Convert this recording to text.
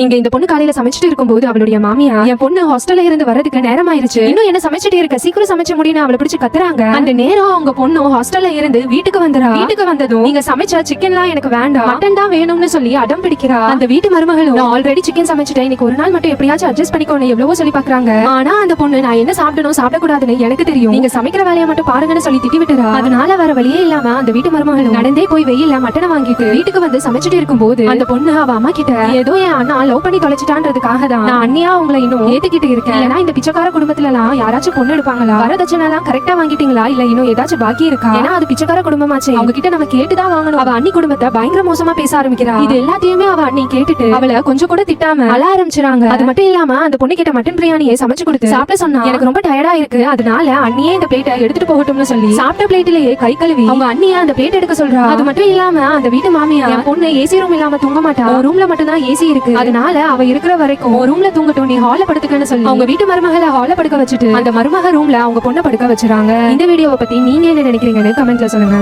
இங்க இந்த பொண்ணு காலையில சமைச்சிட்டு இருக்கும்போது அவளுடைய மாமியா என் பொண்ணு ஹாஸ்டல்ல இருந்து வரதுக்கு நேரம் ஆயிருச்சு, இன்னும் என்ன சமைச்சிட்டே இருக்க, சீக்கிரம் சமைச்ச முடியும் அவளை பிடிச்சு கத்துறாங்க. அந்த நேரம் அவங்க பொண்ணு ஹாஸ்டல்ல இருந்து வீட்டுக்கு வந்துறா. வீட்டுக்கு வந்ததும் நீங்க சமைச்ச சிக்கன்லாம் எனக்கு வேண்டாம், மட்டன் தான் வேணும்னு சொல்லி அடம் பிடிக்கிறா. அந்த வீட்டு மருமகளும் நான் ஆல்ரெடி சிக்கன் சமைச்சிட்டேன், இன்னைக்கு ஒரு நாள் மட்டும் எப்படியாச்சும் அட்ஜஸ்ட் பண்ணிக்கோன்னு எவ்வளவோ சொல்லி பாக்குறாங்க. ஆனா அந்த பொண்ணு நான் என்ன சாப்பிடணும் சாப்பிடக்கூடாதுன்னு எனக்கு தெரியும், நீங்க சமைக்கிற வேலையை மட்டும் பாருங்கன்னு சொல்லி திட்டி விட்டுறா. அதனால வர வழியே இல்லாம அந்த வீட்டு மருமகளும் நடந்தே போய் வெயில்ல மட்டனை வாங்கிட்டு வீட்டுக்கு வந்து சமைச்சிட்டு இருக்கும்போது அந்த பொண்ணு அவ அம்மா கிட்ட ஏதோ என் அண்ணா லவ் பண்ணி தொலைச்சிட்டான்றதுக்காக தான் நான் அண்ணியா உங்களை இன்னும் ஏத்துக்கிட்டு இருக்கேன், ஏன்னா இந்த பிச்சைக்கார குடும்பத்துல எல்லாம் யாராச்சும் பொண்ணு எடுப்பாங்களா, வரதட்சணை எல்லாம் கரெக்டா வாங்கிட்டீங்களா, இல்ல இன்னும் ஏதாச்சும் பாக்கி இருக்கா, ஏன்னா அது பிச்சைக்கார குடும்பமாச்சே, அவங்க கிட்ட நம்ம கேட்டுதான் வாங்கணும். அவ அண்ணி குடும்பத்தை பயங்கர மோசமா பேச ஆரம்பிக்கிறா. இது எல்லாத்தையுமே அவ அண்ணி கேட்டுட்டு அவளை கொஞ்சம் கூட திட்டாம அழ ஆரம்பிச்சுறாங்க. அது மட்டும் இல்லாம அந்த பொண்ணு கிட்ட மட்டன் பிரியாணியை சமைச்சு கொடுத்து சாப்பிட சொன்னா எனக்கு ரொம்ப டயர்டா இருக்கு, அதனால அண்ணியே இந்த பிளேட்டை எடுத்துட்டு போகட்டும்னு சொல்லி சாப்பிட்ட பிளேட்லயே கை கழுவி அவங்க அண்ணியா அந்த பிளேட் எடுக்க சொல்றா. அது மட்டும் இல்லாம அந்த வீட்டு மாமியா என் பொண்ணு ஏசி ரூம் இல்லாம தூங்க மாட்டா, ரூம்ல மட்டும் தான் ஏசி இருக்கு, அதனால அவ இருக்கிற வரைக்கும் ரூம்ல தூங்கட்டும், நீ ஹால்ல படுத்துக்கன்னு சொல்லி அவங்க வீட்டு மருமகளை ஹால்ல படுக்க வச்சுட்டு அந்த மருமக ரூம்ல அவங்க பொண்ணை படுக்க வச்சுறாங்க. இந்த வீடியோவை பத்தி நீங்க என்ன நினைக்கிறீங்கன்னு கமெண்ட்ல சொல்லுங்க.